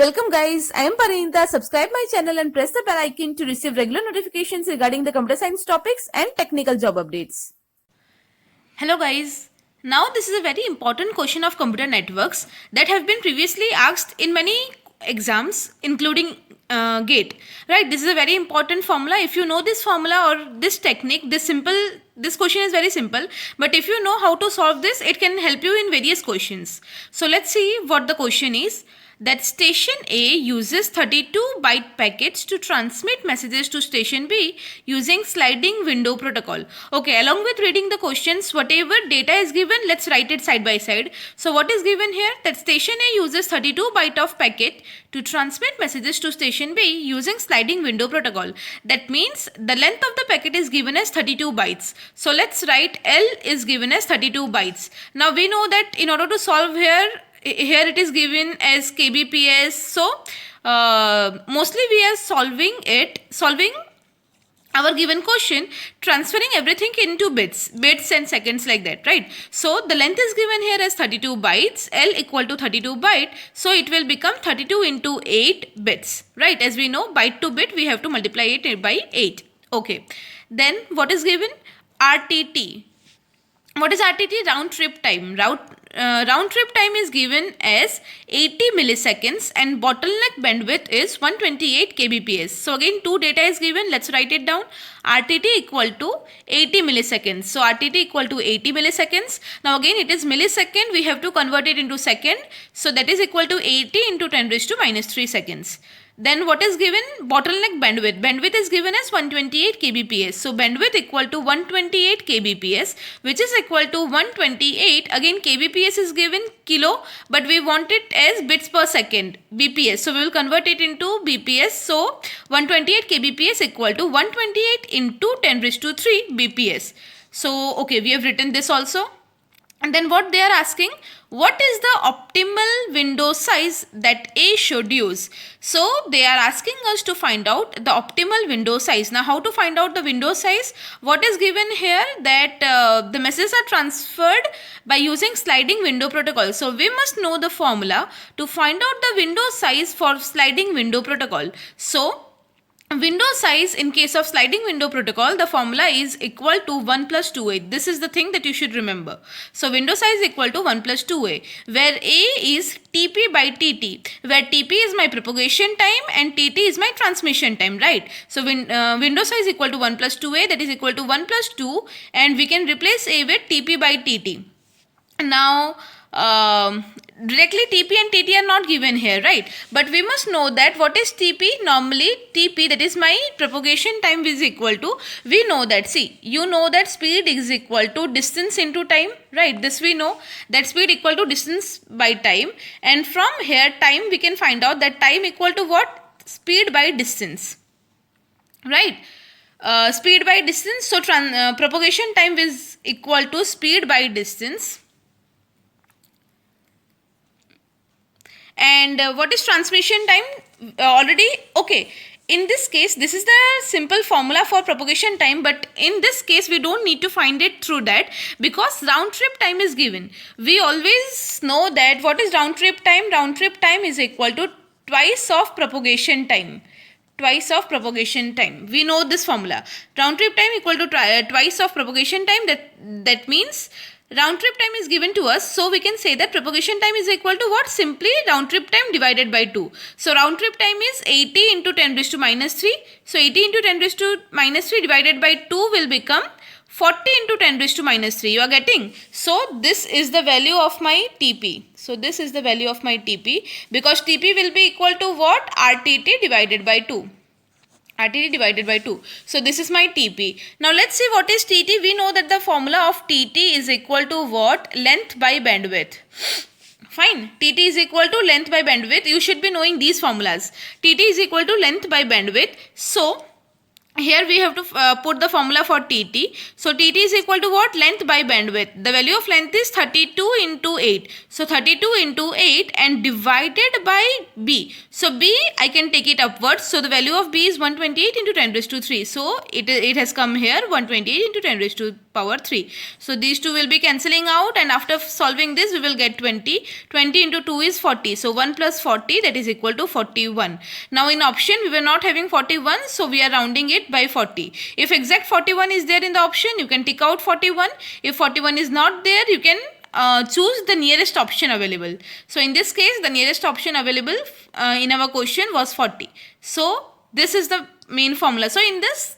Welcome guys, I am Parinita. Subscribe my channel and press the bell icon to receive regular notifications regarding the computer science topics and technical job updates. Hello guys, now this is a very important question of computer networks that have been previously asked in many exams including GATE. Right, this is a very important formula. If you know this formula or this technique, this question is very simple, but if you know how to solve this, it can help you in various questions. So let's see what the question is. That station A uses 32-byte packets to transmit messages to station B using sliding window protocol. Okay, along with reading the questions, whatever data is given, let's write it side by side. So what is given here? That station A uses 32-byte of packet to transmit messages to station B using sliding window protocol. That means the length of the packet is given as 32 bytes. So let's write L is given as 32 bytes. Now we know that in order to solve here it is given as kbps, so mostly we are solving our given question, transferring everything into bits and seconds like that, right? So the length is given here as 32 bytes, L equal to 32 byte, so it will become 32 into 8 bits, right? As we know, byte to bit we have to multiply it by 8. Okay, then what is given? RTT. What is RTT? Round trip time. Round trip time is given as 80 milliseconds and bottleneck bandwidth is 128 kbps. So again two data is given. Let's write it down. RTT equal to 80 milliseconds. So RTT equal to 80 milliseconds. Now again it is millisecond. We have to convert it into second. So that is equal to 80 into 10 raised to minus 3 seconds. Then what is given? Bottleneck bandwidth. Bandwidth is given as 128 kbps. So bandwidth equal to 128 kbps, which is equal to 128. Again kbps is given kilo, but we want it as bits per second, bps. So we will convert it into bps. So 128 kbps equal to 128 into 10 raised to 3 bps. So okay, we have written this also. And then what they are asking, what is the optimal window size that A should use? So they are asking us to find out the optimal window size. Now how to find out the window size? What is given here? That the messages are transferred by using sliding window protocol. So we must know the formula to find out the window size for sliding window protocol. So window size in case of sliding window protocol, the formula is equal to 1 plus 2a. This is the thing that you should remember. So window size equal to 1 plus 2a, where a is tp by tt, where tp is my propagation time and tt is my transmission time, right? So window size equal to 1 plus 2a, that is equal to 1 plus 2, and we can replace a with tp by tt. Now directly TP and TT are not given here, right? But we must know that what is TP? Normally TP, that is my propagation time, is equal to, we know that, see, you know that speed is equal to distance into time, right? This we know, that speed equal to distance by time, and from here time we can find out that time equal to what? Speed by distance, right? Speed by distance, so propagation time is equal to speed by distance. And what is transmission time? Already, okay. In this case, this is the simple formula for propagation time, but in this case, we don't need to find it through that because round trip time is given. We always know that what is round trip time? Round trip time is equal to twice of propagation time. Twice of propagation time. We know this formula. Round trip time equal to twice of propagation time. That means round trip time is given to us, so we can say that propagation time is equal to what? Simply round trip time divided by 2. So round trip time is 80 into 10 raised to minus 3. So 80 into 10 raised to minus 3 divided by 2 will become 40 into 10 raised to minus 3. You are getting? So this is the value of my TP. So this is the value of my TP, because TP will be equal to what? RTT divided by 2. RTT divided by 2. So this is my TP. Now let's see what is TT. We know that the formula of TT is equal to what? Length by bandwidth. Fine. TT is equal to length by bandwidth. You should be knowing these formulas. TT is equal to length by bandwidth. So here we have to put the formula for TT. So TT is equal to what? Length by bandwidth. The value of length is 32 into 8. So 32 into 8 and divided by B. So B, I can take it upwards. So the value of B is 128 into 10 raised to 3. So it has come here 128 into 10 raised to power 3. So these two will be cancelling out, and after solving this we will get 20. 20 into 2 is 40. So 1 plus 40, that is equal to 41. Now in option we were not having 41, so we are rounding it by 40. If exact 41 is there in the option, you can tick out 41. If 41 is not there, you can choose the nearest option available. So in this case, the nearest option available in our question was 40. So this is the main formula. So in this,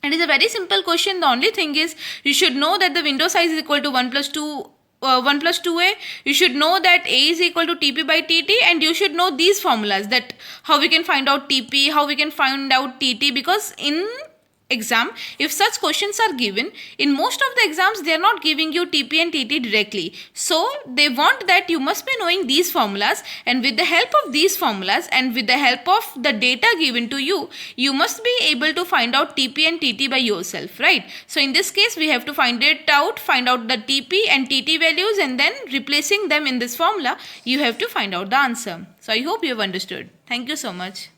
it is a very simple question. The only thing is you should know that the window size is equal to 1 plus 2 1 plus 2a. You should know that a is equal to tp by tt, and you should know these formulas, that how we can find out tp, how we can find out tt, because in exam, if such questions are given, in most of the exams they are not giving you tp and tt directly. So they want that you must be knowing these formulas, and with the help of these formulas and with the help of the data given to you, you must be able to find out tp and tt by yourself, right? So in this case we have to find out the tp and tt values, and then replacing them in this formula, you have to find out the answer. So I hope you have understood. Thank you so much.